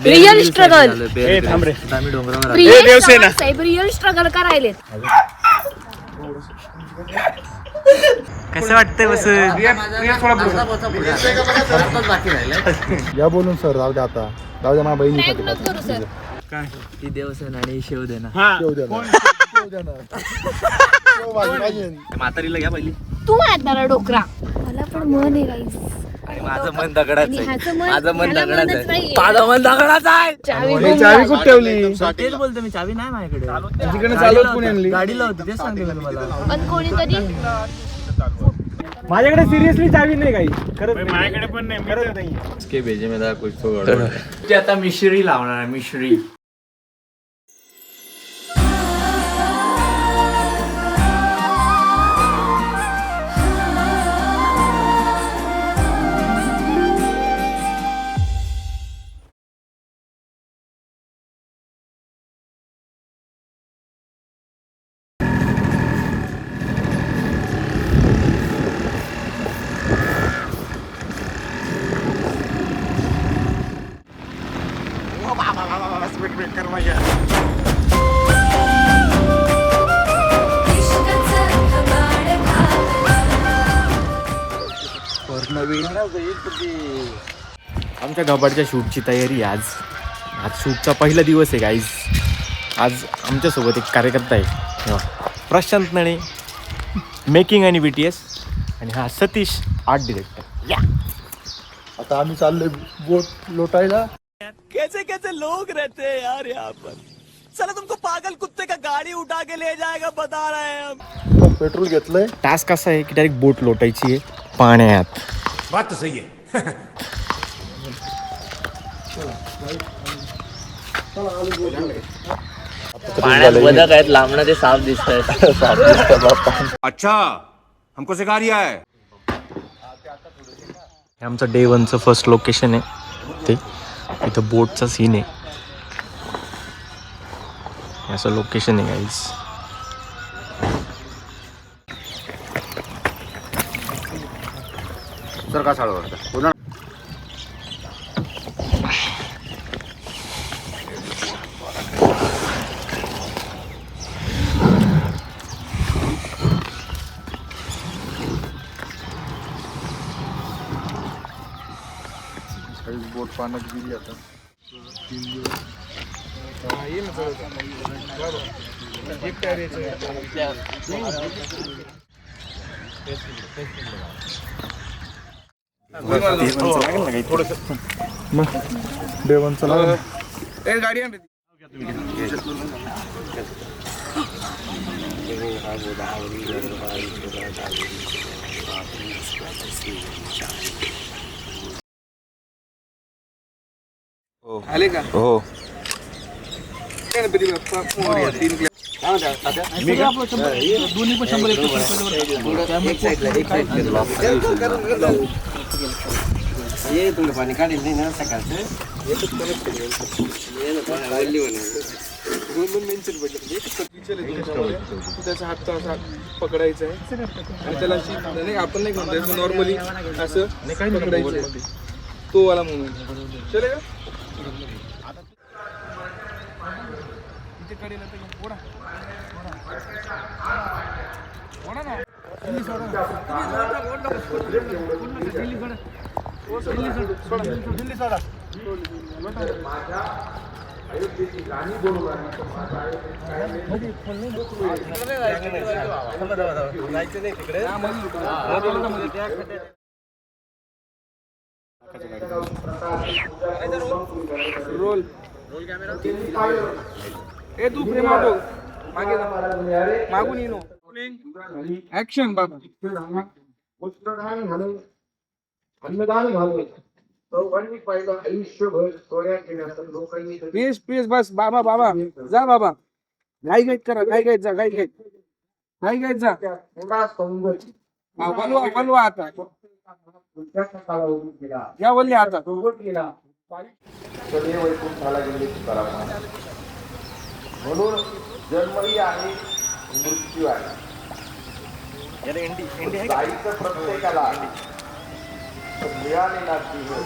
Real struggle real struggle करायले. कसं वाटतंय बस या बोलून सर राहू द्या आता, राहू द्या माझ्या बहिणीसाठी. काय ती देवसेन आणि शिवसेना. म्हातारीला घ्या पहिली. तू आता डोकरा मला पण मन आहे गाईस. आणि माझं मन दगडाचं आहे. माझं मन ह्याला दगडाचं मनच आहे. नाहीये. माझं मन दगडाचं आहे. चावी कुठे ठेवली? तेच बोलतो मी, चावी नाही माझ्याकडे. तिकडे चालवत कोणी आणली? गाडीला होती, तेच सांगते मी तुम्हाला. पण कोणीतरी माझ्याकडे सिरियसली चावी नाही काही. माझ्याकडे पण नाही. करत नाही. इसके भेजे में कुछ तो गड़बड़. ते आता मिश्री लावणार आहे, मिश्री. आमच्या घबाडच्या शूटची तयारी आज शूटचा पहिला दिवस आहे गाईज. आज आमच्यासोबत एक कार्यकर्ता आहे, प्रशांत नळे, मेकिंग आणि BTS, आणि हा सतीश, आर्ट डिरेक्टर. आता आम्ही चाललोय बोट लोटायला. कैसे कैसे लोग रहते हैं यार यहाँ पर. चला तुमको पागल कुत्ते का गाड़ी उठा के ले जाएगा, बता रहे हैं हम. पेट्रोल घेतलंय. टास्क असा आहे की डायरेक्ट बोट लोटायची आहे पाण्यात. बात तो सही है. पाण्यात बदक आहेत, लांबणं ते साफ दिसत आहेत. अच्छा हमको सिखा रिया है. हे आमचं डे 1चं फर्स्ट लोकेशन आहे. ते इथं बोटचा सीन आहे. असं लोकेशन आहे गाईज. सर का साडू बोट पाण्यात गेली आता. देवन चला गाडी. आले का? हो. गणपती बाप्पा मोरया. 3 दोन्ही पण 100 ये तुला पाणी काढेल नाही ना सकाळचं. दोन मेन्शन भेटले. त्याचा हात असा पकडायचा आहे आणि त्याला नाही, आपण नाही म्हणतो नॉर्मली असं पकडायचं आहे. तो वाला म्हणून चले का. इथे कडेला तर ओढा ओढा ना. दिल्ली सोडा. जायचं नाही तिकडे. रोल ए तू प्रेम ऑटो मागे जा. मागून येनो. ऍक्शन बाबा. अन्नदान घालून चौघांनी पाहिलं आयुष्यभर चोऱ्या केल्या लोकांनी. प्लीज प्लीज बस बाबा बाबा जा बाबा. घाई घाईत करा. घाई घाईत जा. घाई घाईत. घाई घाईत जा. बनवा बनवा आता. या बोलले आता गेला सगळे वैकुंठाला गेले तुकाराम. म्हणून जन्मही आहे मृत्यू आहे. जायचं प्रत्येकाला मिळालेला जीवन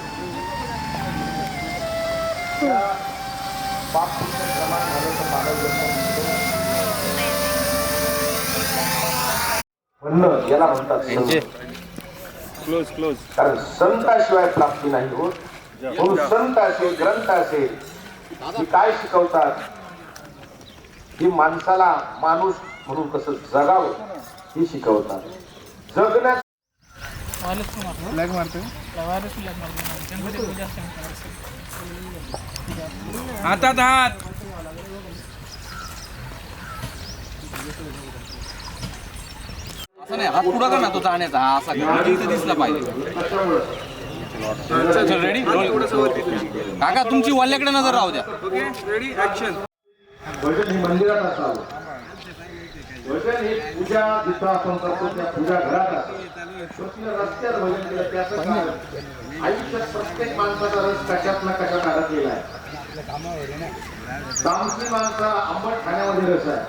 पाप पुण्य प्रमाण झालं तर मानव जन्म मिळतो. म्हणणं याला म्हणतात क्लोज कारण संताशिवाय प्राप्ती नाही होत. म्हणून संत असेल ग्रंथ असेल ही काय शिकवतात ही माणसाला माणूस म्हणून कसं जगावं हे शिकवतात. जगण्यात हातात हात असं नाही, हात पुढं कर ना तो जाण्याचा, हा असा कर. इथं दिसला पाहिजे. रेडी काका, तुमची वल्ल्याकडे नजर राहू द्या. Okay, ready, action. भजन हे मंदिरात असावं. भजन हे पूजा जिथं आपण करतो त्या पूजा घरात असावं. रस्त्यात भजन केलं त्याचं कारण आयुष्यात प्रत्येक माणसाचा रस कशात ना कशात अडकलेला आहे. तामसी माणसा आंबट खाण्यामध्ये रस आहे.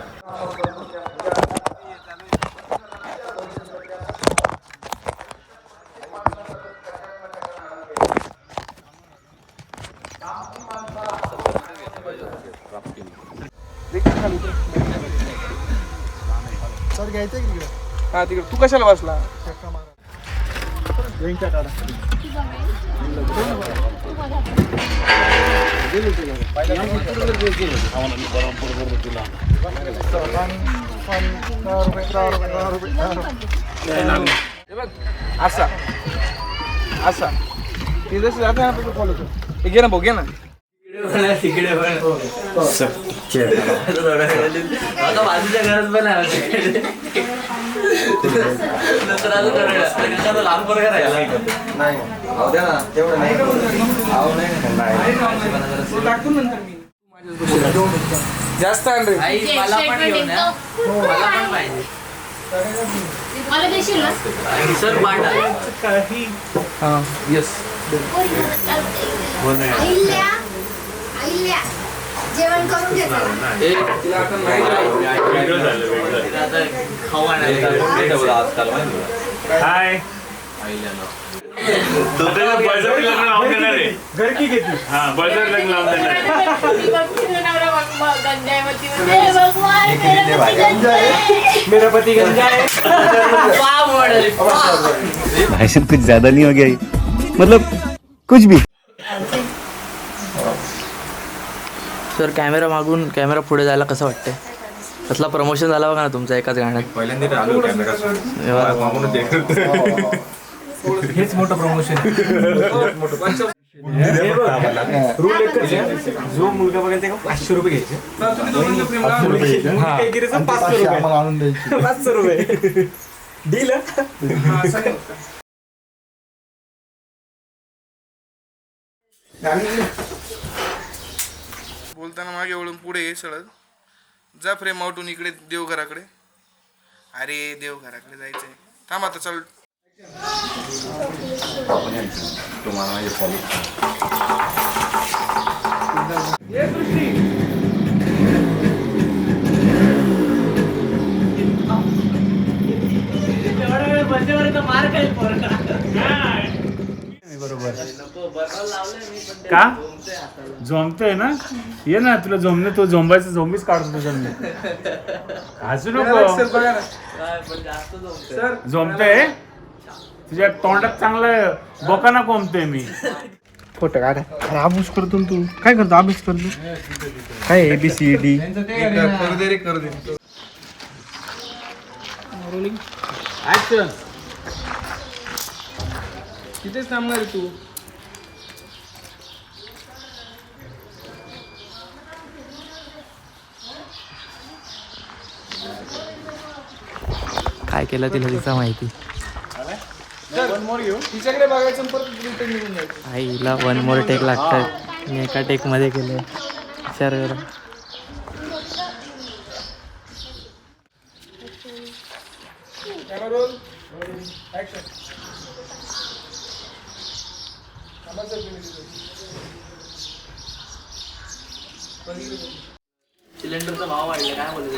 हा तिकडे तू कशाला बसला? असा असा ते जसं जातं ना तसं फॉलो कर. हे घे ना भाऊ, घे ना. टाकून नंतर मी जास्त आणले. मला देशील ना? हा येस. जेवण करून घेतो. घरकी घेतली. हा बळजर लग्न लावून देणार. मेरा पति गंजा है. भाई साहब कुछ ज्यादा नहीं हो गया ये? मतलब कुछ भी. सर, कॅमेरा मागून कॅमेरा पुढे जायला कसं वाटतंय? कसला प्रमोशन झाला बघा ना तुमचा एकाच गाण्यात. पहिल्यांदा आलो कॅमेरा हेच मोठं प्रमोशन. रूल एकच आहे, जो मुलगा बघेल ते 500 रुपये घ्यायचे. 500 रुपये डील. बोलताना मागे वळून पुढे ये सळद. जा फ्रेम आउटून इकडे देवघराकडे. अरे देवघराकडे जायचंय. थांब आता, चल. का झोंबतोय ना? ये ना, तुला झोंबणे, तो झोंबायचं झोंबीच काढतो तुझ्या मी. हसू नको. झोंबतोय तुझ्या तोंडात चांगलं बोकाना कोंबतोय मी. फोटो काढ. अरे अभ्यास करतो ना तू. काय करतो? अभ्यास करतो काय? ABCD करू दे रे, करू दे. ऍक्शन. तिथेच थांबणार आहे तू. काय केलं तिला तिचा माहिती. तिच्याकडे बघायचं परत रिटर्न निघून जायचं. आईला 1 मोर टेक लागतात. मी एका टेक मध्ये केलं. विचार करा. Camera roll, action. सिलेंडरचा भाव वाढला, काय बोलतो?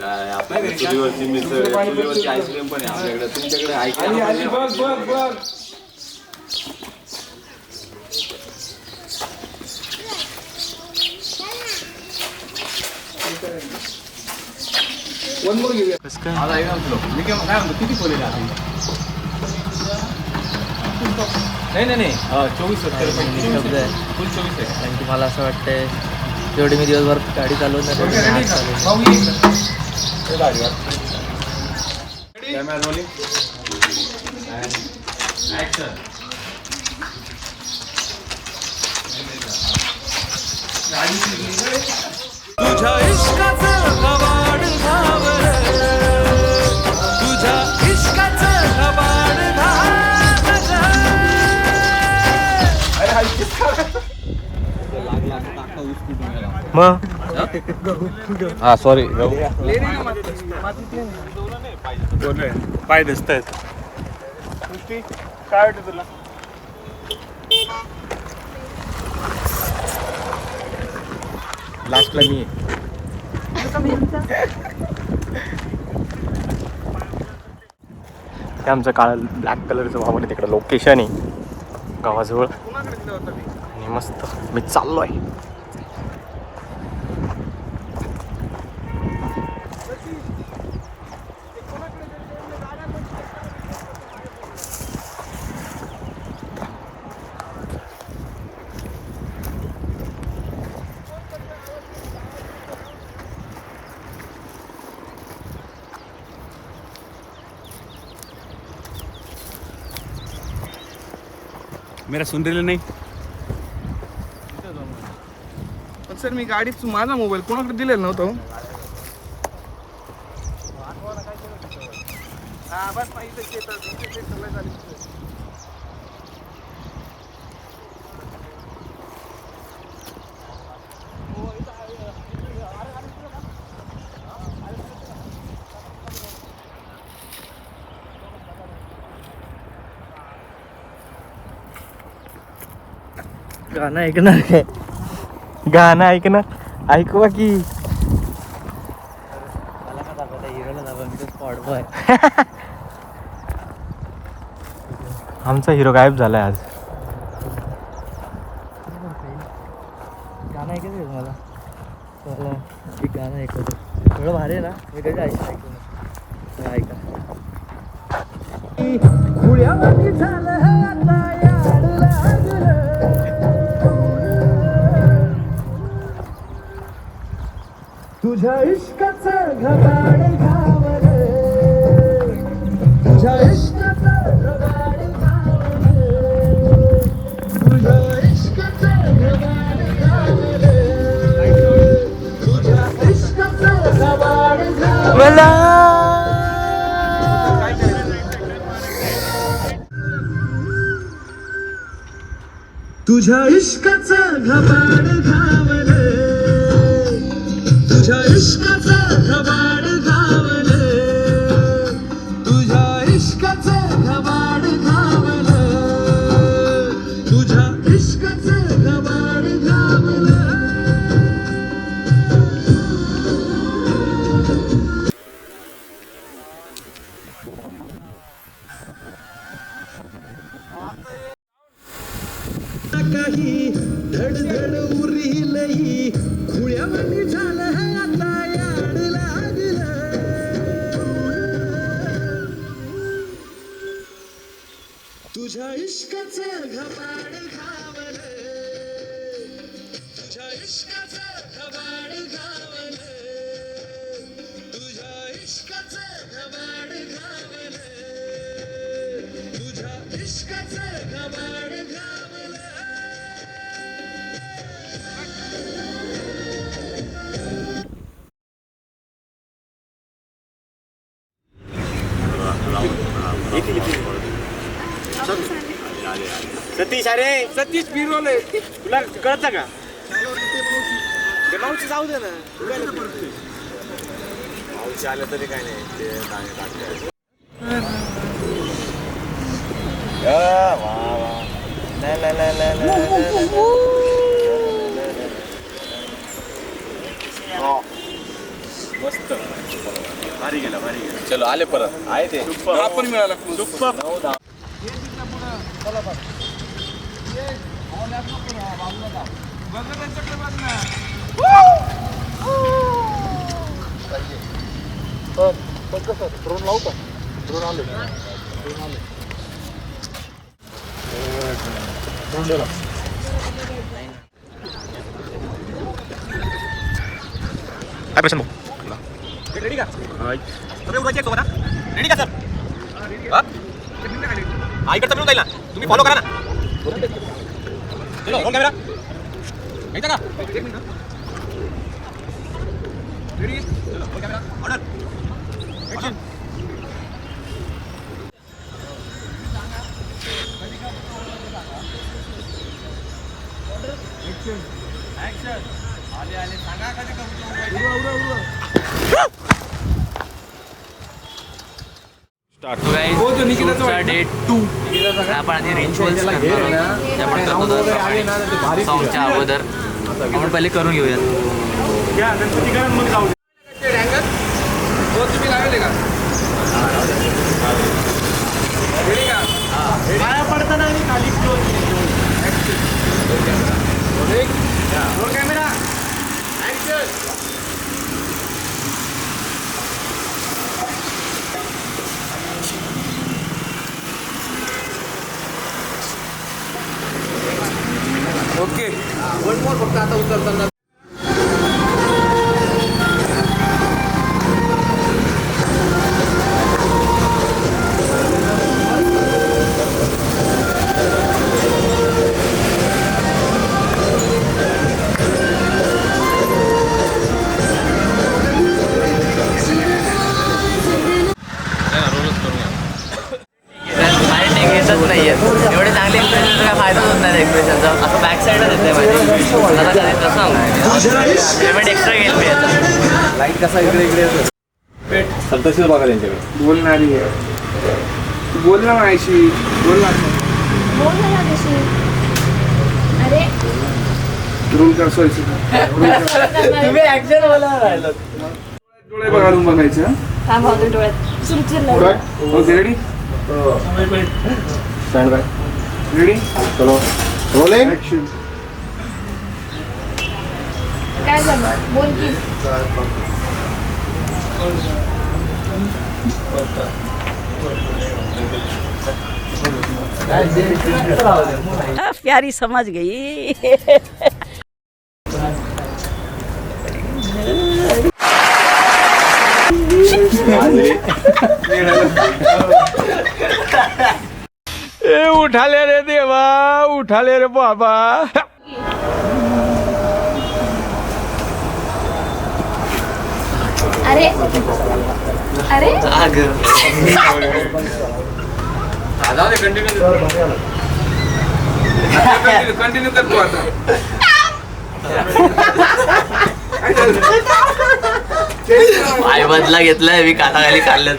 काय आपल्याकडे चुलीवरची मिसळ, चुलीवरची आईस्क्रीम पण आहे आपल्याकडे. तुमच्याकडे आणि बघ बघ बघ. वन मोर घेऊया. मी काय म्हणतो किती खोले नाही 24 शब्द आहे. फुल 24 आहे. कारण की मला असं वाटतंय जेवढी मी दिवसभर गाडी चालवत तुझ्या इश्काचं घबाड घावर, तुझ्या इश्काचं घबाड मग हा सॉरी पाय दिसत आहेत. काय वाटतं तुला? लास्टला मी हे आमचं काळं ब्लॅक कलरचं वाहन आहे तिकडं लोकेशन आहे गावाजवळ आणि मस्त मी चाललो आहे. मेरा सुन रहे नाही. पण सर मी गाडीत माझा मोबाईल कोणाकडे दिलेला नव्हता हो. हा बस इथे शेतात झाली. गाणं ऐकणार आहे. गाणं ऐकणार ऐकवा की मला का दाखवता हिरोला दाखवा मी तो स्पॉट बॉय. आमचा हिरो गायब झालाय आज. गाणं ऐकायचं आहे मला. मला एक गाणं ऐकवतो थोडं भारी आहे ना. मी कधी ऐकलं ऐका. तुझ्या इश्काचं घबाड घावर, तुझ्या इश्काचं घबाड घावर, तुझ्या इश्काचं घबाड घावर, तुझ्या इश्काचं घबाड घावर. तुझ्या इश्काचं घबाड घावर, तुझ्या इश्काचं घबाड घावल, तुझ्या इश्काचं घबाड घावल, तुझ्या इश्काचं घबाड घावल. काही धडधड उरीलही खुळ्यावानी झालं आता याड लागलं. तुझ्या इश्काचं घबाड घावल, तुझ्या इश्काचं घबाड घावल, तुझ्या इश्काचं घबाड घावल, तुझ्या इश्काचं घबाड घावल. सतीश अरे सतीश बिरवले तुला कळतं का? ते मावशी जाऊ दे ना. मावशी आलं तरी काय नाही ते मस्त भारी गेला चलो आले परत आहे ते आपण मिळाला कसं ड्रोन लावू का? ड्रोन आले काय प्रश्न रेडी का रेडी का सर इकडचं मिळून जाईल ना तुम्ही फॉलो करा ना चलो रोल कॅमेरा घ्यायचा का एक मिनिट रेडी चलो roll camera order action day 2 आपण आधी रिच्युअल्स आपण करतो सॉंगच्या अगोदर आपण पहिले करून घेऊयात. तुम्ही लावले का रेडी का पाया पडताना आणि खाली roll camera action okay one more फक्त आता उतरताना एवढे चांगले एक्सप्रेशन काय फायदाच होत नाही एक्सप्रेशनचा असं बॅक साईडच येते माझी आता कधी तसं पेमेंट एक्स्ट्रा घेईल मी आता लाईट कसा इकडे इकडे संतोषच बघा त्यांच्याकडे बोलणारी आहे तू बोल ना मायशी बोल ना अरे रोल कर सॉरी तुम्ही ऍक्शन बोला राहिलं डोळे बघायला बघायचं काय भावतो डोळ्यात सुरचीर okay ready stand by ready चलो रोलिंग ॲक्शन काय झालं बोल की प्यारी समझ गई. ए उठाले रे देवा उठाले रे बाबा अरे अरे कंटिन्यू कर तू आता पाय बदला घेतलाय मी कानाखाली काढलं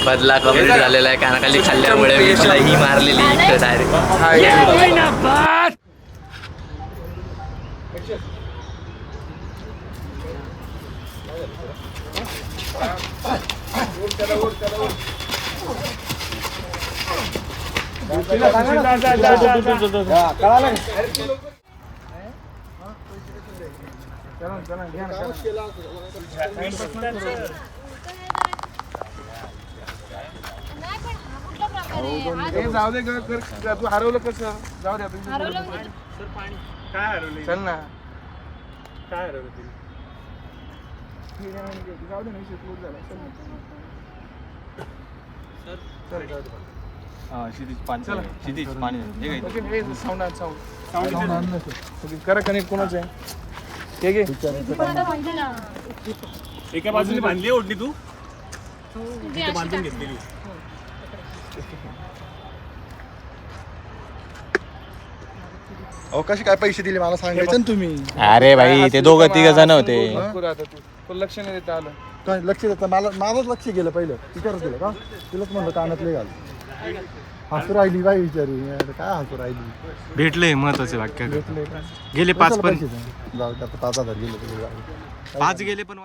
बदला कमी झालेला आहे कानाखाली खाल्ल्यामुळे मी मला ही मारलेली डायरेक्ट जाऊ दे कर तू हरवलं कसं जाऊ दे काय हरवले चल ना काय हरवलं जाऊ दे ना क्लोज झाला साऊंड करा कनेक्ट कोणाचं आहे हे घे एका बाजूने बांधली ओढली तू बांधून घेतलेली अवकाशी काय पैसे दिले मला सांगायचं ना तुम्ही. अरे भाई ते दोघं तिघ जण होते तू लक्ष नाही देता आलं काय लक्ष देतं मलाच लक्ष गेलं पहिलं विचारच दिलं का तिलाच म्हणलं कानातले घाल हसू राहिली काय विचारू काय हसू राहिली भेटले महत्वाचे वाक्य भेटले गेले 5 पण जाऊ आता 5,000 गेले 5 गेले पण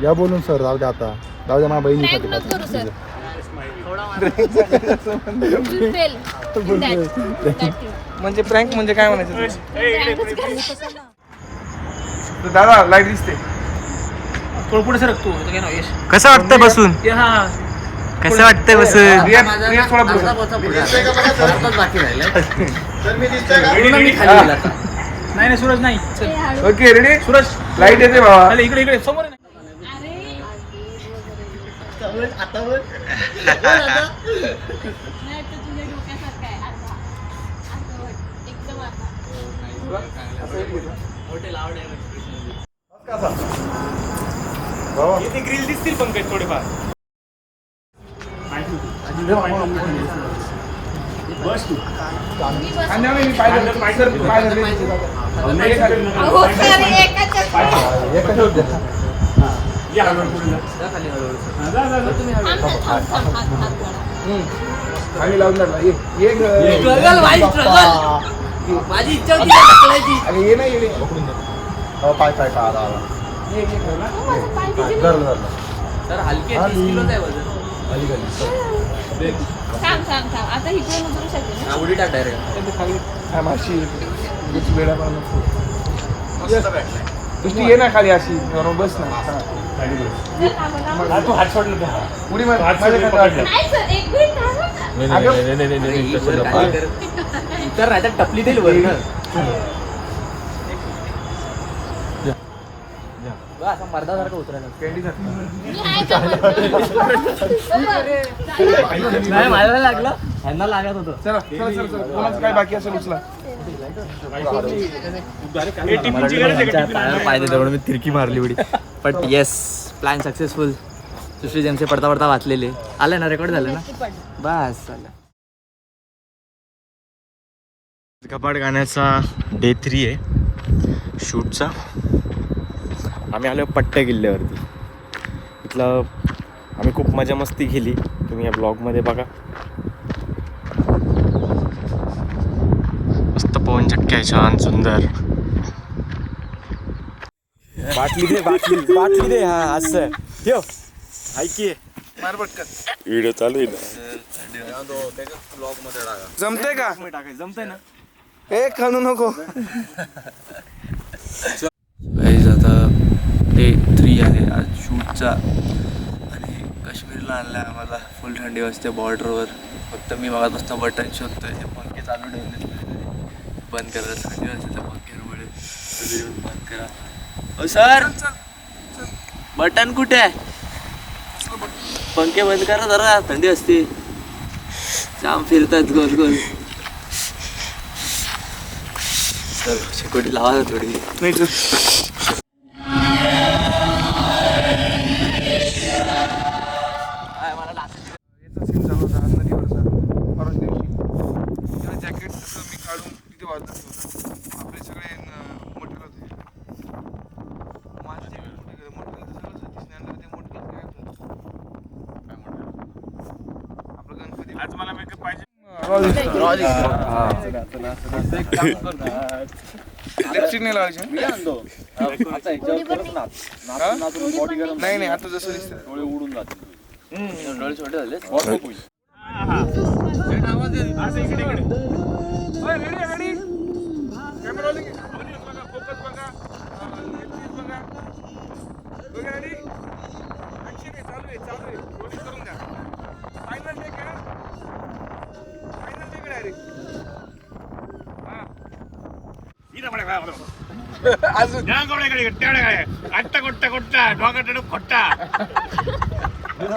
या बोलून सर जाऊ द्या आता जाऊ द्या माझ्या बहिणीसाठी जुटेल आता बोलतोय. म्हणजे प्रँक म्हणजे काय म्हणायचं तर दादा लाईट दिसते. थोडं पुढे सरक तू यश. कसं वाटतंय बसून कसं वाटतंय बसून रिया थोडा पुढे. बाकी राहिलाय. मी नाही सूरज नाही. ओके रेडी सूरज लाईट येते बाबा. इकडे समोर आहे. नाही तर तुझ्या डोक्यासारखं आहे एकदम इथे ग्रिल दिसतील पंकज थोडेफार. बस तू आणि आम्ही पाहिलं या हळूहळू पुढे जा. जा. आम्ही लावून धरला. ये माझी इच्छा होती ढकलायची. अरे ये नाही ये पाय का आला तर हलके 30 किलोच आहे वजन. थांब आता इकडून उतरू शकते ना. उडी टाक डायरेक्ट. खाली माशी वेळा नुसती ये ना खाली अशी बस ना. तू हात सोडलं तर. उडी हात माझ्या सोडलं, खाली पकडलं. नाही सर एक मिनिट थांबा ना. इतर राहतात टपली देईल वर ना. असा मर्दासारखं उतरायला. मी आहे का पण? नाही मला लागलं ह्यांना लागत होतं. चला कोणाचं काय बाकी असेल उचला. पाय देतो म्हणून मी तिरकी मारली उडी. But yes plan successful. Sushri जेमचे पडता पडता वाचलेले आलं ना. रेकॉर्ड झालं ना. बस झालं. कपाट गाण्याचा डे 3 आहे शूटचा. आम्ही आलो पट्ट्या किल्ल्यावरती. इथलं आम्ही खूप मजा मस्ती केली. तुम्ही या ब्लॉगमध्ये बघा. मस्त पवन चक्क्या छान सुंदर. बाटली दे हा असं ठेव. ऐकी मार पटकन. व्हिडिओ चालू आहे ना. जमतंय का? जमतंय ना. ए खाणू नको. आता डे 3 आहे आज शूटचा. आणि काश्मीरला आणला आहे आम्हाला. फुल थंडी वाजते बॉर्डरवर. फक्त मी बघत बसता बटन शोधतोय. हे पंखे चालू ठेवले. बंद करा. थंडी वाजते त्या पंख्यांमुळे. बंद करा. ओ सर बटन कुठे आहे? पंखे बंद करा जरा. थंडी असते. जाम फिरतात गोल गोल. सर शेकोटी लावा ना थोडी. जॅकेट मी काढून तिथे वाजत होतं. आपले सगळे मटेरियल होते. माझं जॅकेट कुठे गेलं? मटेरियल सगळं सतीशने ते मटेरियल काय आपलं गणपती. आज मला मेकअप पाहिजे. लिपस्टिक नाही लावायची. नाही आता जसं दिसतं डोळे उडून जातील. डोळे छोटे झाले. कॅमेरा फोकस बघा. रेडी ऍक्शन आहे. चालू आहे. रोलिंग करून द्या. फायनल टेक आहे. Final take direct. अजून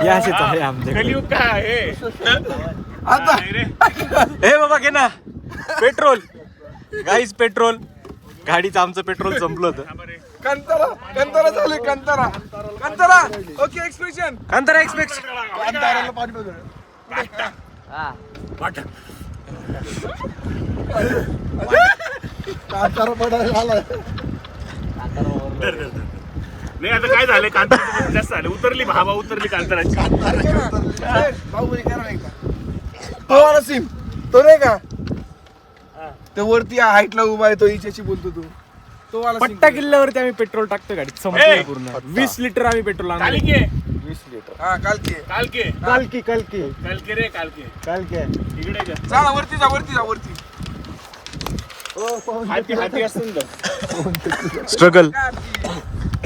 या असेच आहे आमच्याकडे. आता हे बाबा घे ना पेट्रोल. Guys petrol. गाडीचं आमचं पेट्रोल संपलं होतं. कंतारा झाले. Kantara okay. Expression Kantara expect. कांताराला पाणी बघ. कांतारा पडायला आलाय. नाही आता काय झालं कांतारा जास्त झालं. उतरली भावा उतरली कांताराची. भाऊ करा नाही का तो वाला सिम तो नाही का? तो वरती हाईटला उभा आहे तो. हिच्याशी बोलतो तो वाला पट्टा किल्ल्यावरती आम्ही पेट्रोल टाकतो गाडीत. संपलं पूर्ण. 20 लिटर आम्ही पेट्रोल आणलं. 20 लिटर हा कालकी कालके कालकी कालकी कालके रे कालके कालकी इकडे का जा वरती जा वरती जा वरती हाती हाती असतं ना स्ट्रगल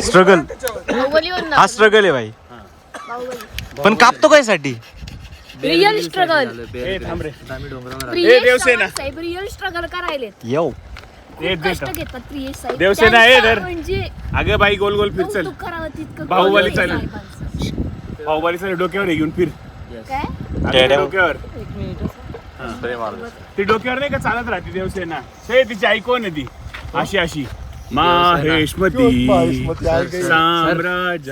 बाहुबलीवर ना हा स्ट्रगल आहे भाई. पण कापतो काय साठी? रिअल स्ट्रगल ए थांब रे देवसेना साहेब रिअल स्ट्रगल करायले येऊ ए कष्ट घेतात प्रियेश साहेब देवसेना, ए, धर. म्हणजे अगं बाई गोल गोल फिर चल. कौतुक करावं तितकं बाहुबली कौतुक चालेल. साहेबांचं. बाहुबलीच्या डोक्यावर हे घेऊन फिर काय अगं डोक्यावर एक मिनिट ती डोक्यावर नाही का चालत राहते देवसेना. हे तिची आई कोण आहे ती अशी माहेशमती साम्राज्य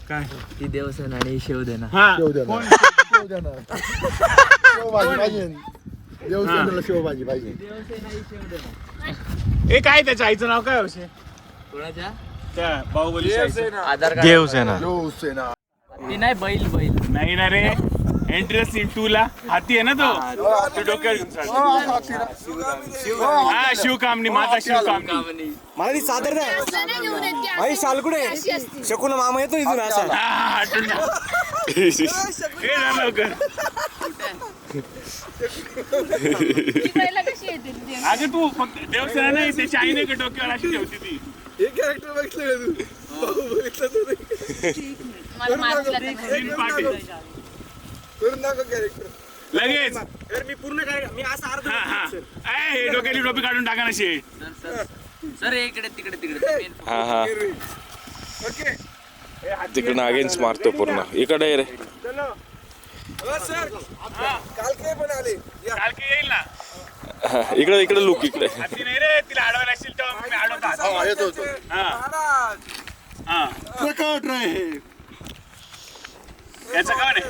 काय ती देवसेना आणि शिवसेना. हा शेवद्याला शेवद्याला शेवभाजी पाहिजे देवसेनेला शेवभाजी पाहिजे. हे काय त्याच्या आईचं नाव काय असे कोणाच्या त्या बाहुबली आधार कार्ड देवसेना. देवसेना ती नाही बैल नाही ना रे. एंट्री सीन 2 ला हाती आहे ना तो डोक्यावर घेऊन चालतो. हा शिवकामनी माता शिवकामनी. मला ती चादर द्या असं नाही घेऊन येत की भाई शाल कुठे अशी असते. शकून मामा येतो इथून असा. हा हटून जा. हे ना लवकर. ती पहिला कशी येते ती देव? अगं तू फक्त देवसेना नाही त्याची आई नाही का डोक्यावर अशी ठेवते ती. हे कॅरेक्टर बघितलं का तू बाहुबलीतलं तर मला मारला तर सीन पार्टी करून दाखव कॅरेक्टर लगेच. मी पूर्ण काय मी असं अर्ध हा हा हे डोक्याली टोपी काढून टाका ना शे. सर इकडे तिकडे हा हा ओके तिकडनं अगेन्स्ट मारतो पूर्ण इकडे रे. सर कालके पण आले या. काल की येईल ना. इकडे लुक इकडे. हाती नाही रे तिला अडवायला असतील तेव्हा मी अडवतात. येतो येतो हा हा प्रकट रे याचं काय नाही.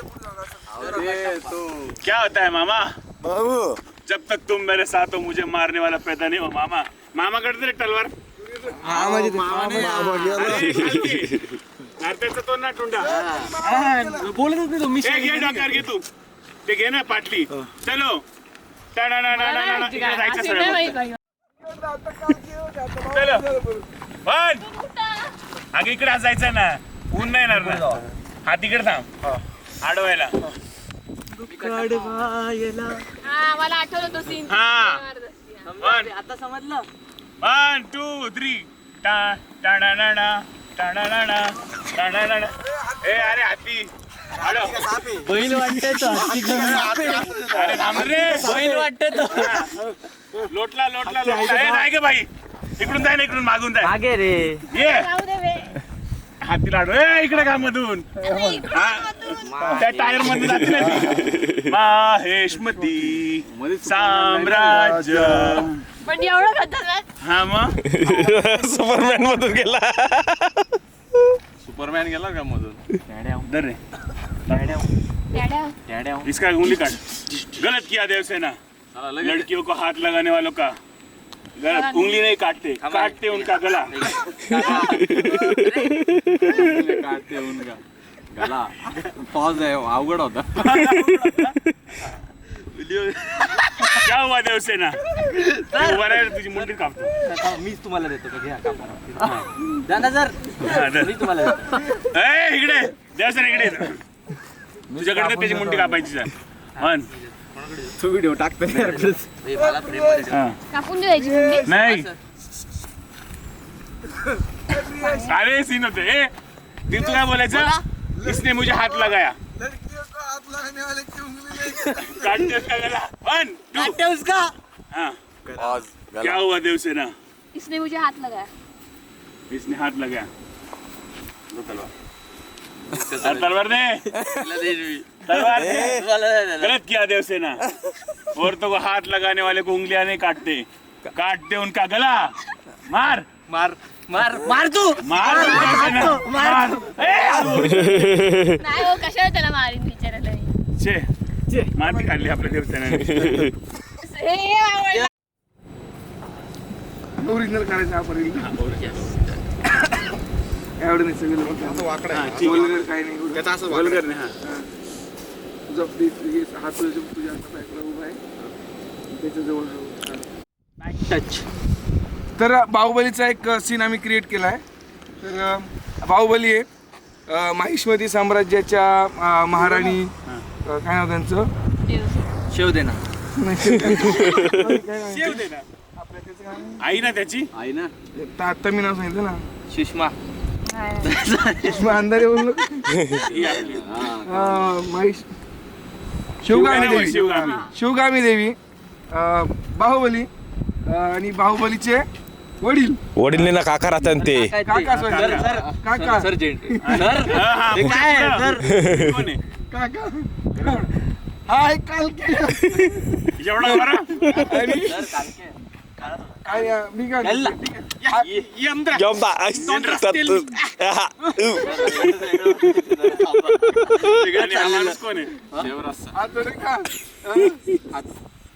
क्या होता है मामा बाबू जब तक तुम मेरे साथ हो मुझे मारने वाला पैदा नहीं हो मामा. मामा कडे रे तलवार. त्याचा तो ना टुंडा बोलतच नाही तुम्ही. घे डोक्यावर घे तू ते घे ना पाटली. चलो इकडे जायचं अशी सगळं. नाही माहित. चलो पण अगे इकडे जायचं ना. ऊन नाही येणार ना. हा तिकडे थांब अडवायला. हा मला आठवलं तो सीन. हा आता समजलं. 1 2 3 ए अरे हाती बैल वाटतंय तो अरे थांब रे. बैल वाटतंय तो. लोटला ए नाही गे बाई इकडून जाय ना इकडून मागून जाय. मागे रे ये राहू दे बे. हाती लाडू ए इकडे का मधून त्या टायर मध्ये जाते ना ती. माहेशमती साम्राज्य. पण एवढं खतरनाक हा मग सुपरमॅन मधून गेला. सुपरमॅन गेला का मधून. दर रे डॅड्या इसका उंगली काट. गलत किया देवसेना. लड़कियों को हाथ लगाने वालों का गलत. उंगली नहीं काटते उनका गला. काटते उनका गला. पॉज आहे अवघड होता. क्या हुआ देवसेना उभा राहील तुझी मुंडी कापतो. मीच तुम्हाला देतो का घ्या कापा सर मी तुम्हाला देतो. ए इकडे देवसेना इकडे ये. तुझ्याकडे त्याची मुंडी कापायची सर. म्हण तू व्हिडिओ टाकतो मला फ्रेम मध्ये ठेव. हा. कापून द्यायची मुंडी. नाही सारे सीन होते. ए ती तू काय बोलायचं. इसने मुझे हात लगाया. लड़कियों को हाथ लगाने वाले की उंगली नहीं काटते उसका गला. 1 2 उसका हाँ क्या हुआ देवसेना. इसने मुझे हाथ लगाया. इसने हाथ लगाया. दो तलवार. अरे तलवार दे. तलवार दे. गलत किया देवसेना. औरतों को हाथ लगाने वाले को उंगलियां नहीं काटते उनका गला. मार तू मार मार. नाही हो कशाला त्याला मारीन बिचारायला. छे माती खाल्ली आपल्या देवसेनाने. ओरिजिनल करायचं आपण एवढं नाही सगळं वाकडा वल्गर काही नाही त्याचा असं वल्गर नाही. हा तुझा हात तुझ्या बॅकला उभा आहे त्याच्याजवळ टच. तर बाहुबलीचा एक सीन आम्ही क्रिएट केला आहे. तर बाहुबली आहे माहिष्मती साम्राज्याच्या महाराणी काय नाव त्यांचं शिवसेना आई ना त्याची आई ना आता मी नाव सांगितलं ना सुषमा सुषमा अंधारे बोललो शिवगामी देवी शिवगामी देवी बाहुबली आणि बाहुबलीचे वडील वडील ना काका राहतात ते काका काका सर्जेंट काका हा एक काल एवढा बरा आणि मी काय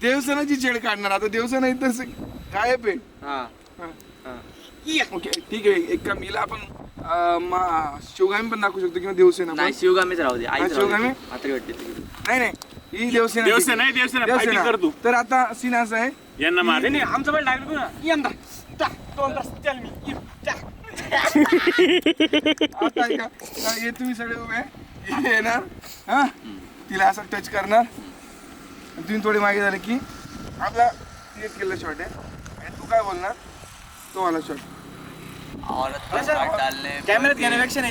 देवसेनाची छेड काढणार आता देवसेना इथं गायब आहे ओके ठीक आहे एक काम हिला आपण शिवगामी पण दाखवू शकतो किंवा देवसेना नाही शिवगामीच राहू दे आई शिवगामी नाही नाही ही देवसेना कर तू तर आता सीन असा आहे यांना मार आमचं पण डायरेक्ट आता ऐका हे तुम्ही सगळे उभे हे येणार हा तिला असं टच करणार तुम्ही थोडे मागे झाले की आपला क्लिअर केलेला शॉट आहे आणि तू काय बोलणार तो वाला शॉट कॅमेऱ्यात घेण्यापेक्षा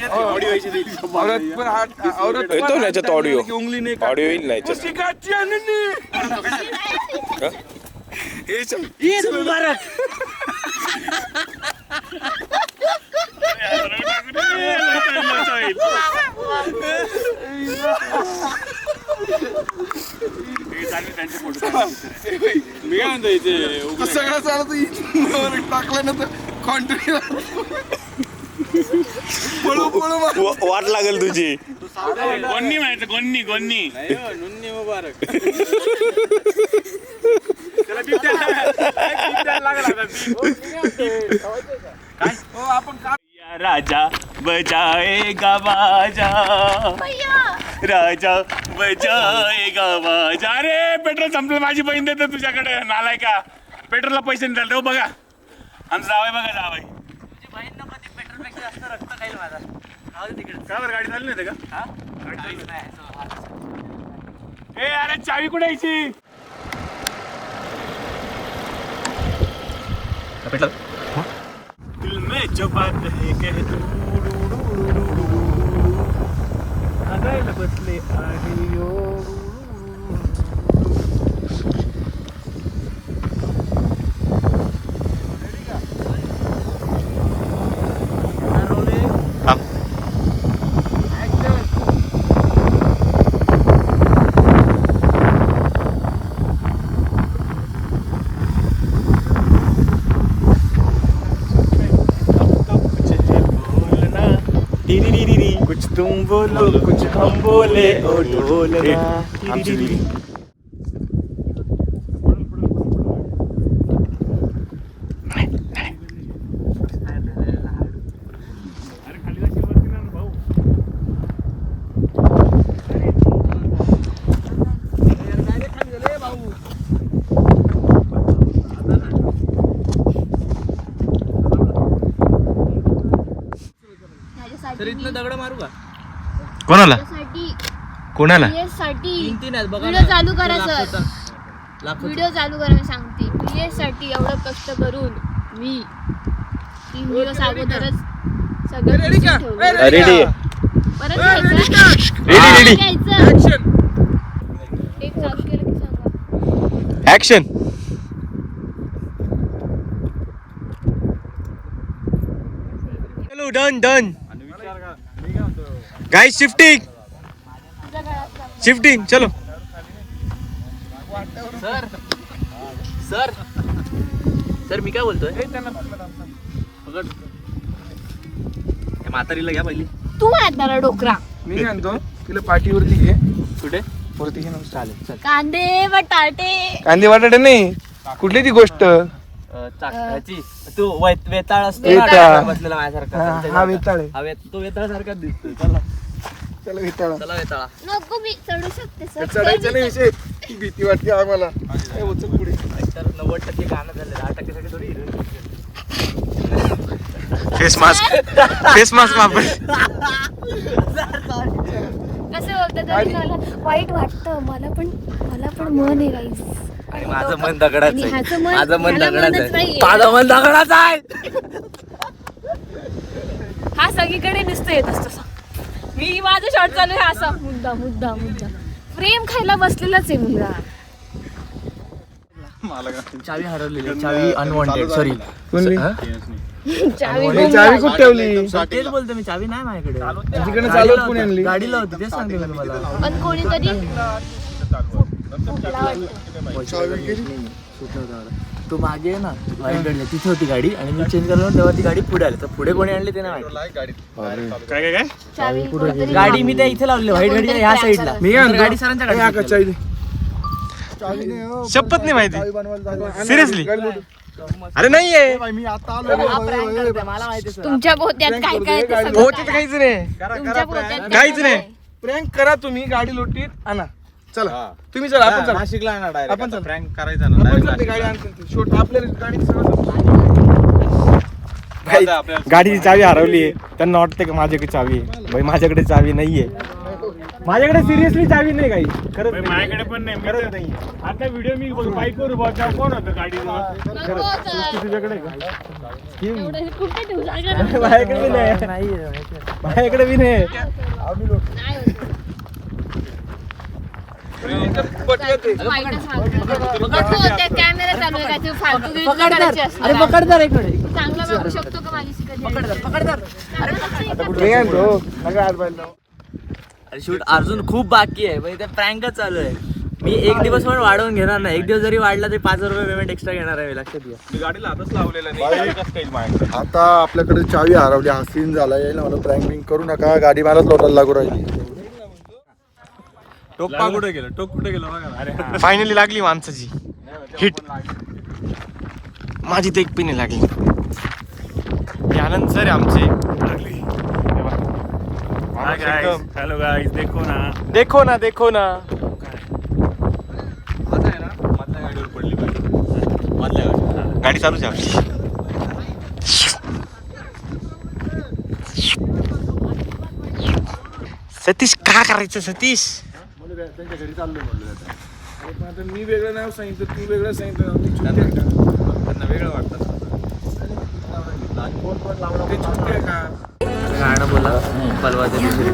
औरत पण हात औरत येतो ना याच्यात ऑडिओ उंगली नाही ऑडिओ येईल ना याच्यात ईद मुबारक मी काय म्हणतो इथे सगळं चालत टाकलं ना तर कॉन्टिन्यू पळू पळू वाट लागेल तुझी गोन्नी म्हणायचं गोन्नी गोन्नी नुन्नी मुबारक त्याला बिबट्या लागला काय आपण का राजा बजाएगा बाजा राजा बजाएगा बाजा अरे पेट्रोल संपलं माझी बहीण देते तुझ्याकडे नालाय का पेट्रोलला पैसे नाही द्याल बघा आमचं जावय बघा जावय तुझी बहीण नको ती पेट्रोलपेक्षा जास्त रक्त खाईल माझा तिकडे का बरं गाडी चालली नाही का हा ए अरे चावी कुठे यायची दिल में जो बात है कह तू आगायला बसले आहे यो कुछ तुम बोलो कुछ हम बोले ओ ढोलना दगड मारू का कोणाला कोणाला तीन व्हिडिओ चालू करा सर व्हिडिओ चालू करा मी सांगते PS साठी एवढं कष्ट करून मी 3 दिवस अगोदरच सगळं रेडी परत घ्यायचं एक चालू केलं की सांगा ऍक्शन चलो डन डन गाइस शिफ्टिंग चलो सर मी काय बोलतोय म्हातारीला घ्या पहिली तू म्हातारा डोकरा मी काय म्हणतो तिला पाठीवरती घे कुठे वरती घे ना चालेल कांदे बटाटे कांदे बटाटे नाही कुठली ती गोष्ट चाकाची तू वेताळ असतो वेताळ. बसलेला माझ्यासारखा हा वेताळ आहे. तो वेताळ सारखाच दिसतोय चला त्याला वेताळा चला वेताळा नको मी चढू शकते सर चढायचं नाही विषय भीती वाटते आम्हाला काय होतं पुढे तर 90% गाणं झालं 10% थोडी फेस मास्क वापर कसं बोलतं तरी मला वाईट वाटतं. मला पण मन आहे गाईस. आणि माझं मन दगडाचं आहे. ह्याचं मन- माझं मन ह्याला दगडाचं मनच आहे. नाहीये. माझं मन दगडाचं आहे. हा सगळीकडे नुसतं येत असतो. मी माझं शॉर्ट चालू आहे असा मुद्दा प्रेम खायला बसलेलाच आहे मुलगा. चावी हरवलेली, चावी अनवॉन्टेड. सॉरी, चावी चावी कुठे ठेवली? तेच बोलतो मी, चावी नाही माझ्याकडे. तिकडे चालवत कोणी आणली? गाडीला होती, तेच सांगते मी तुम्हाला. पण कोणीतरी तो मागे आहे ना व्हाईट गाडीला, तिथे होती गाडी आणि मी चेंज करलो तेव्हा ती गाडी पुढे आली. तर पुढे कोणी आणली ते नाही माहिती. काय चावी कोणीतरी गाडी मी त्या इथे लावली, व्हाईट गाडी ह्या साईडला. मी काय म्हणतो? गाडी सरांच्या गाडी शपथ नाही माहिती. चावी बनवायला जायला. सिरियसली अरे नाहीये. बाई, मी आता आलो. मला माहिती आहे. तुमच्या पोत्यात काय काय ते सगळं हो तिथे काहीच नाही. तुमच्या पोत्यात काहीच नाही. प्रँक करा तुम्ही, गाडी लोटीत आणा. चला तुम्ही चला, आपण चला. नाशिकला आहे ना direct. आपण चला. Prank करायचा ना आपण direct चला, ते गाडी नाशिकला. आणतो. शेवट आपल्याला गाडी सगळं गाडीची चावी हरवली आहे. त्यांना वाटतं की माझ्याकडे चावी आहे. भाई माझ्याकडे चावी नाहीये. माझ्याकडे सिरियसली चावी नाही काही. खरंच नाही. माझ्याकडे पण नाही. खरंच नाही. आता व्हिडिओ मी बाईकवर बघा, कोण होतं गाडीवर? तुझ्याकडे का? एवढं कुठे ठेवू जागा माझ्याकडे बी नाही. माझ्याकडे बी नाही. कॅमेरा चालू आहे काहीतरी फालतू करायची असणार. अरे पकडदार इकडे. चांगलं बघू शकतो का माझी कधी पकडदार. मी आणतो नका हात बाहेर लावू. अरे शूट अजून खूप बाकी आहे, म्हणजे ते प्रँकच चालू आहे. मी एक दिवस पण वाढवून घेणार नाही. एक दिवस जरी वाढला तरी 5,000 रुपये पेमेंट एक्स्ट्रा घेणार आहे. लक्षात घ्या. मी गाडीला हातच लावलेला नाही. कसं काही माझ्याकडे आता आपल्याकडे चावी हरवली, हा सीन झाला. यायला मला प्रँक बिंक करू नका. गाडी मलाच लोटायला लागू राहिली. टोक कुठे गेलं बघा. अरे हा. फायनली लागली माणसाची हिट. माझी तर एक पिने लागली. हे आनंद सर आहे आमचे. हॅलो गाईज, देखो ना. देखो ना आता आहे ना मधल्या गाडीवर पडली पाहिजे. मधल्या गाडीवर. गाडी चालूच आहे आपली. सतीश का करायचं सतीश? त्यांच्या घरी चाललोय म्हणलं आता. पण आता मी वेगळं नाव सांगितलं, तू वेगळं सांगितलं. त्यांना वेगळं वाटतं. ते चुकी आहे का? गाणं बोला पलवाच्या दुसरी.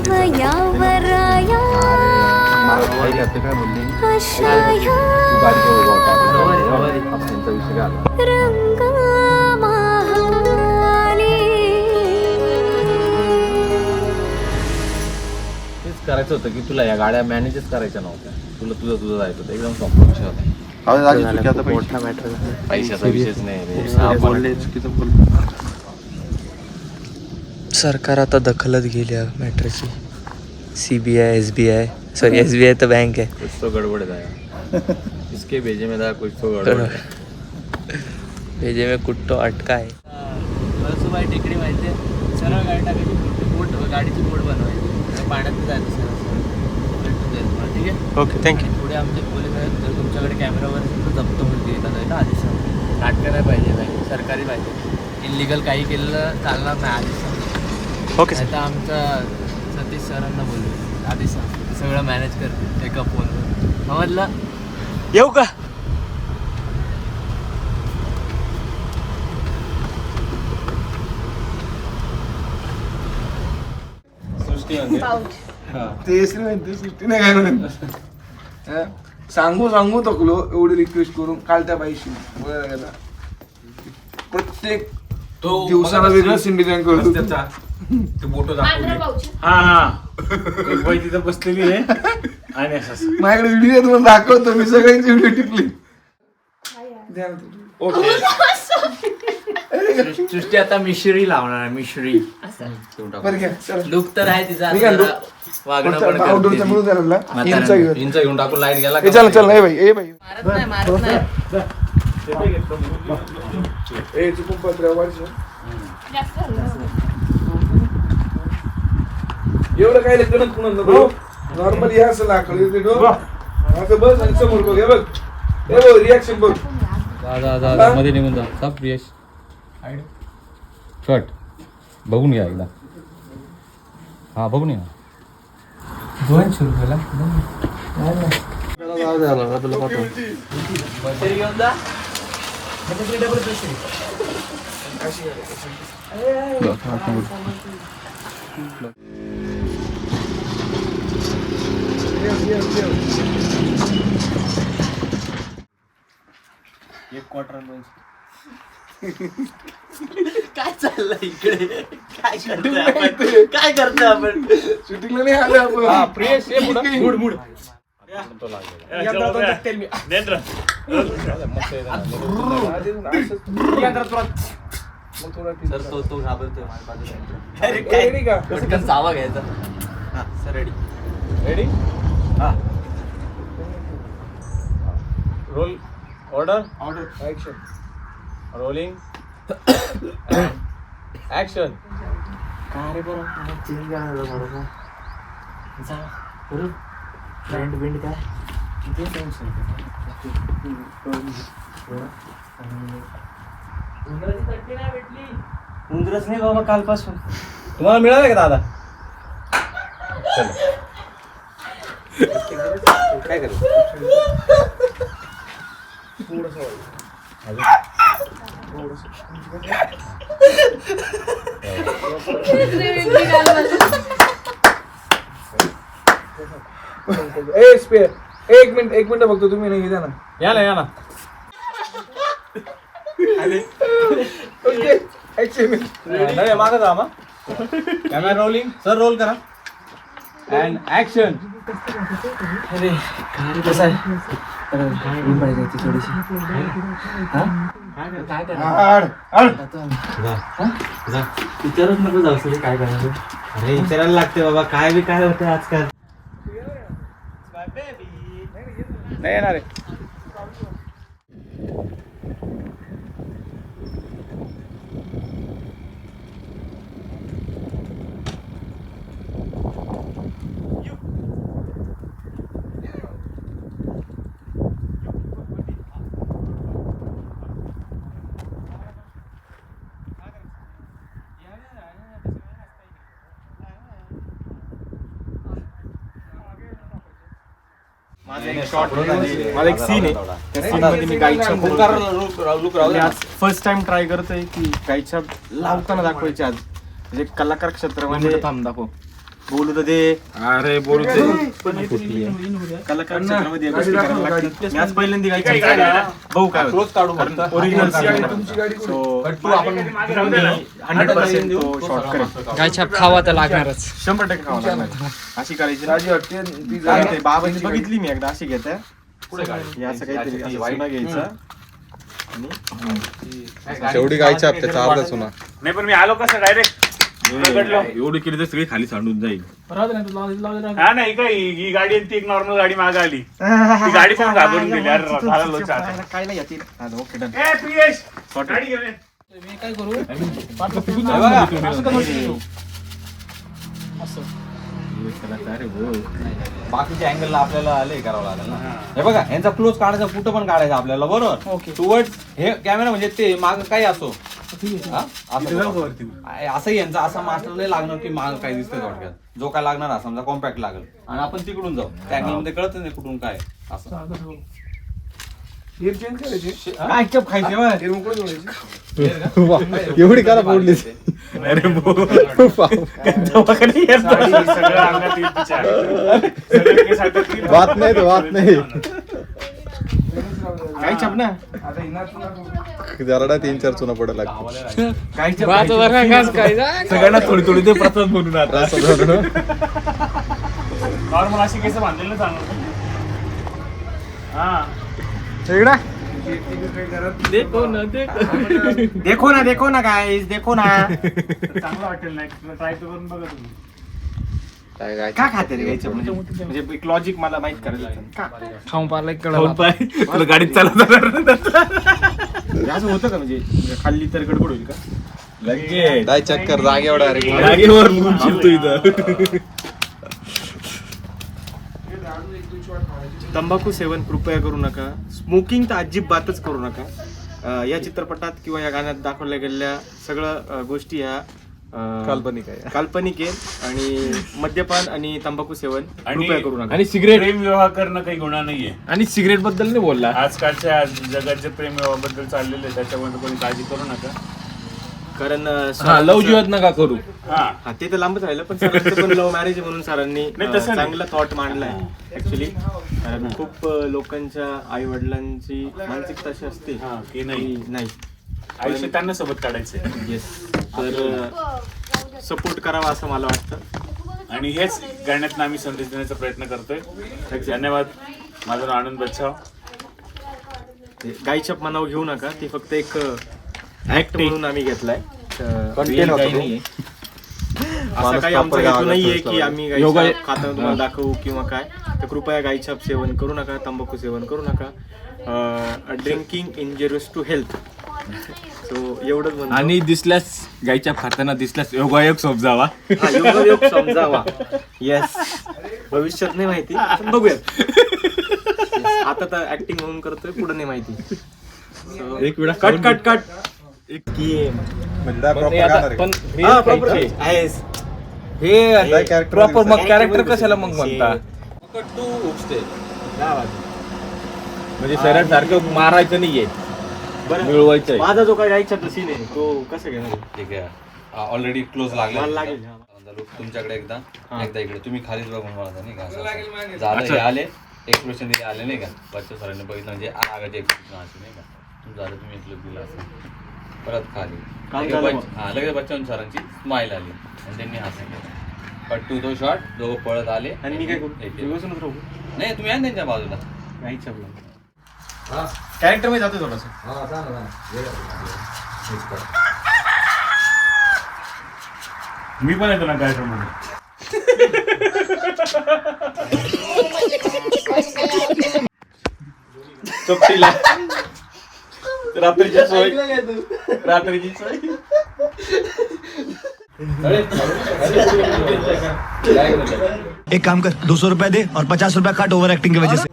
तेच करायचं होतं की तुला या गाड्या मॅनेजच करायच्या नव्हत्या. तुला तुझं जायचं होतं. एकदम संपला विषय होता. पैशाचा विषयच नाही. सरकार आता दखलच घेईल या मॅटरची. CBI SBI सॉरी SBI तर बँक आहे. कुछ तो गड़बड़ है. इसके भेजे में था कुछ तो गड़बड़ है. भेजे में कुठ्ठो अटका आहे. कळसुबाई टेकडी माहिती आहे. सरळ गाडी टाकायची, बोट गाडीची बोट बनवायची, पाण्यात जायचं सरळ. ठीक आहे. Okay thank you. पुढे आमचे पोलीस आहेत. जर तुमच्याकडे कॅमेरावर जप्त होईल येतात आहे ना आधीच सांगतो. नाटकं नाही पाहिजे, सरकारी पाहिजे. इलिगल काही केलेलं चालणार नाही आधीच सांगतो. Okay sir. आता आमचा सतीश सरांना बोललो आधीच सांगतो. ते सगळं मॅनेज करते एका फोनवर. समजलं? येऊ का? तेसरी म्हणते, सृष्टी नाही काय म्हणत. हा? सांगू थकलो एवढी रिक्वेस्ट करून. काल त्या बाईशी बोलायला गेला. प्रत्येक दिवसाला वेगळं सीन डिझाईन करतो. ते बोटो पांढरा पाऊच. हा एक बाई तिथं बसलेली आहे आणि असं माझ्याकडे व्हिडिओ तुम्हाला दाखवतो. मी सगळ्यांची व्हिडिओ टिपली. सृष्टी आता मिश्री लावणार आहे. मिश्री बरं घ्या चला. लुक तर आहे तिचा. ठीक आहे, जरा वागणं पण करते आउटडोरचा ती. मिळून झाला. इंच घेऊन टाकून लाईट गेला. चल ए बाई मारत नाही. ए चुकून पत्र वर्ष एवढं काय कडक कुणाला नको. नॉर्मली हे असं लाकड असं बस आणि समोर बघ. हे बघ रिॲक्शन बघ. जा मध्ये निघून जा. सब प्रियश शॉट बघून घ्या एकदा. हा बघून या. 200 रुपयाला एक क्वार्टर काय चाललंय इकडे? काय करतोय आपण? शूटिंगला नाही आलो आपण. मूड सर तो घाबरतोय माझ्या बाजूला. अरे काय नाही का पटकन चावा घ्यायचा. हा सर रेडी. रेडी हा roll order action rolling action. उंदरच नाही बाबा कालपासून. तुम्हाला मिळालं का दादा? काय करायचं ए स्पेअर. एक मिनिट बघतो तुम्ही नाही द्या ना. या ना ओके ऍक्शन. नाही मागं जा मग. कॅमेरा रोलिंग सर रोल करा अँड ऍक्शन. विचारच नको जाऊ सर काय करायचं. अरे विचारायला लागते बाबा काय बी काय होते आजकाल. नाही येणार आहे. माझा एक सीन आहे त्या सीन मध्ये मी गाईच्या फर्स्ट टाइम ट्राय करतोय की गाईच्या लावताना दाखवायची आज म्हणजे कलाकार क्षेत्रामध्ये थांब दाखव. बोलू तर दे. अरे बोलू दे. कलाकार क्षेत्रामध्ये या गोष्टी करायला लागतात. मी आज पहिल्यांदा गाईच्या भाऊ काय ओरिजिनल तुमची गाडी कुठे? सो आपण 100% तो शॉर्ट करेल. गायछाप खावा तर लागणारच. 100% खावा लागणार. अशी करायची ना. राजी वाटते ती काय जरा- ते बाबांची बघितली मी एकदा अशी घेत्या असं काहीतरी सोना घ्यायचं शेवटी गायच्या हप्त्याचा अर्धा सोना. नाही पण मी आलो कसं डायरेक्ट एवढी केली तर सगळी खाली सांडून जाईल. हा नाही काय ही गाडी आणि ती एक नॉर्मल गाडी मागे आली. ती गाडी पण घाबरून गेली. अरे झाला लोचा आता. काय नाही येतील. Okay done. ए प्रियेश गाडी घेऊन ये. मी काय करू? बाकीच्या अँगलला आपल्याला आले करावं लागेल ना. हे बघा यांचा क्लोज काढायचा कुठं पण काढायचा आपल्याला बरोबर. टुवर्ड्स हे कॅमेरा म्हणजे ते माग काही असो हा? असं यांचा असा मास्टर नाही लागणार की माग काय दिसतंय थोडक्यात. जो काय लागणार हा समजा कॉम्पॅक्ट लागेल आणि आपण तिकडून जाऊ त्या अँगल मध्ये कळत नाही कुठून काय असं. हेअर चेंज करायचे. काय चप खायचे बा. हेअर मोकळं जोडायचे. एवढी करा पडली. अरे सगळं अंगात येईल तिच्या. सगळं केस हातात येईल. वाद नाही तो वाद नाही. काय चप ना. आता हिना तुला जरा 3-4 चुना पडायला लागतो. काय चप बात वर घास काय जा. सगळ्यांना थोडी थोडी ते प्रसाद म्हणून आता. नॉर्मल अशी केस बांधलेलं चांगलं. हा देखो ना गाइस देखो ना. चांगलं वाटेल नाही ट्राय करून बघा तुम्ही. का खाते रे गाईचं म्हणजे एक लॉजिक मला माहित करायचं का खाऊन पाहिलं खाऊन पाय तुला गाडीत चालत असं होतं का म्हणजे खाल्ली तर गडबड होईल का लगेच काय चक्कर जागेवर जागेवर म्हणून शिरतो इथं. तंबाखू सेवन कृपया करू नका. स्मोकिंग तर अजिबातच करू नका. या चित्रपटात किंवा या गाण्यात दाखवल्या गेलेल्या सगळ्या गोष्टी ह्या काल्पनिक आहे आणि मद्यपान आणि तंबाखू सेवन कृपया करू नका. आणि सिगरेट प्रेम विवाह करणं काही गुन्हा नाहीये. आणि सिगरेट बद्दल नाही बोलला. आजकालच्या जगात जे प्रेम विवाहाबद्दल चाललेले आहे त्याच्यामध्ये कोणी काळजी करू नका. कारण लव जीवत नका करू. हा ते तर लांबच राहिलं पण सरांचं पण लव्ह मॅरेज म्हणून सरांनी चांगला थॉट मांडलाय ऍक्च्युली. कारण खूप लोकांच्या आई वडिलांची मानसिकता अशी असते की नाही आयुष्य त्यांना सोबत काढायचंय. येस, तर सपोर्ट करावा असं मला वाटतं आणि हेच गाण्यातनं आम्ही संदेश देण्याचा प्रयत्न करतोय. धन्यवाद. माझं नाव आनंद बच्छाव. गायछाप मनावर घेऊ नका, ती फक्त एक ऍक्ट म्हणून आम्ही घेतलाय. असं काही आमचा हेतू नाहीये की आम्ही गायछाप खाताना तुम्हाला दाखवू किंवा काय. तर कृपया गायछाप सेवन करू नका, तंबाखू सेवन करू नका. Drinking injurious to health. So एवढंच म्हणतो. आणि दिसल्यास गायच्या खाताना दिसल्यास योगायोग समजावा. योगायोग समजावा. येस, भविष्यात नाही माहिती पण बघूयात. आता तर ऍक्टिंग म्हणून करतोय, पुढे नाही माहिती. एक वेळा कट हे प्रॉपर मग कॅरेक्टर कशाला मग म्हणता. म्हणजे शरीर सारखं मारायचं नाहीये, मिळवायचंय. माझा जो काय गायछापचा सीन आहे तो कसं घेणार. ठीक आहे, ऑलरेडी क्लोज लागेल. तुमच्याकडे एकदा इकडे तुम्ही खालीच बघून मला नाही का झालं. हे आले एक्सप्रेशन दिले आले नाही का. बच्चा सरांनी बघितलं म्हणजे आगाचे एक्सप्रेशन असे नाही का. झालं तुम्ही एक लुक दिला असं परत खाली लगेच बच्चा सरांची स्माईल आली आणि त्यांनी हसं केलं. कट टू तो शॉट, दोघं पळत आले आणि मी काय करू. नाही तुम्ही आहे त्यांच्या बाजूला कॅरेक्टर मध्ये जातो थोडंसं. मी पण येतो ना कॅरेक्टर मध्ये. चपटीला रात्रीची सोय. एक काम कर, 200 रुपया दे और 50 रुपया काट ओवर एक्टिंग की वजह से.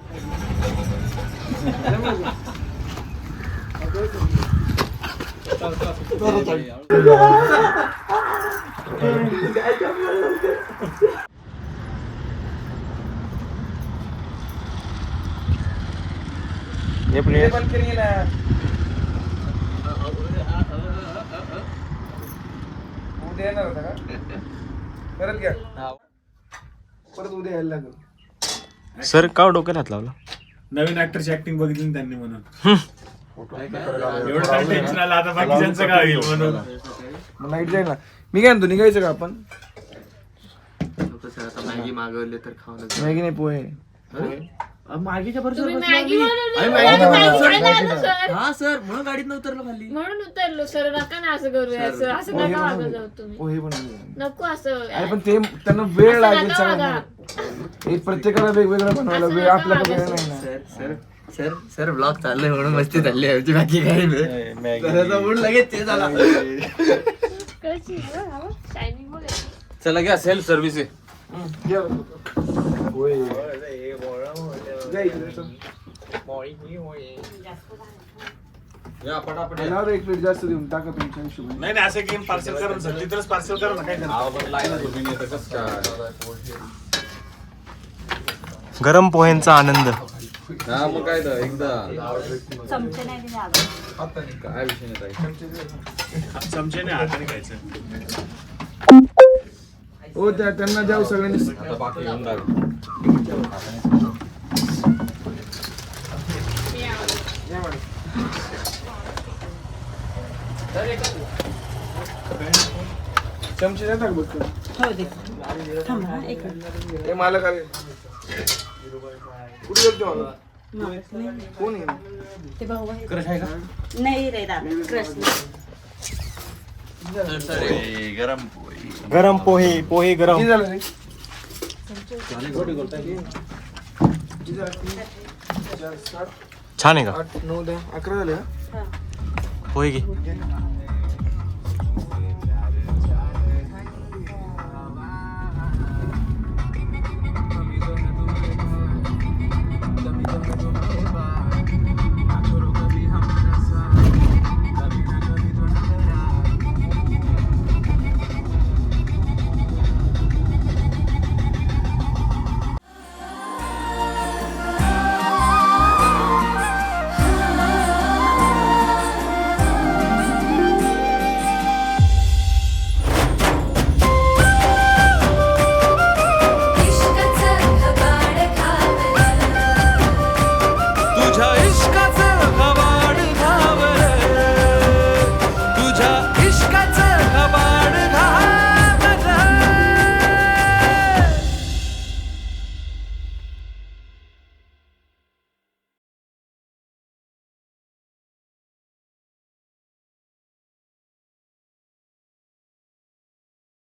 उद्या येणार होता का परत घ्या. परत उद्या यायला लागेल. सर का डोक्याला हात लावला. नवीन ऍक्टरची ऍक्टिंग बघितली त्यांनी म्हणून एवढं काय टेन्शन आलं. आता बाकीच्यांचं काय होईल म्हणून नाईट जाईल ना. मी काय म्हणतो निघायचं का आपण. मॅगी मागवले तर खावं. मॅगी नाही पोहे. मागीच्या हा सर म्हणून गाडीत उतरलो खाली. म्हणून उतरलो सर. नका ना असं करूया. असं नका वागत जाऊ तुम्ही. पोहे पण नको असं. अरे पण ते त्यांना वेळ लागेल सगळ्यांना. हे प्रत्येकाला वेगवेगळं बनवायला वेळ आपल्याला वेळ नाही ना. सर ब्लॉग चाललंय म्हणून मस्ती चालली आहे. बाकी काही नाही. लगेच ते झाला. चला घ्या सेल्फ सर्व्हिस आहे. एक प्लेट जास्त देऊन टाका तुमच्या हिशोबाने. नाही असं गेम पार्सल करून सर तिथंच पार्सल करा ना. काय गरम पोह्यांचा आनंद. मग काय तर एकदा काय विषय नाही. चमच्याने हाताने खायचं. हो त्यांना द्याव सगळ्यांनी. आता बाकी घेऊन टाक. चमचे देतात बघ. हे मला काय कुठे गेलतो मला. कोण आहे क्रश आहे का. नाही रे दादा क्रश गरम पोहे गरम. किती झालं रे. छान आहे का. 8 9 10 11 झाले. पोहे घे.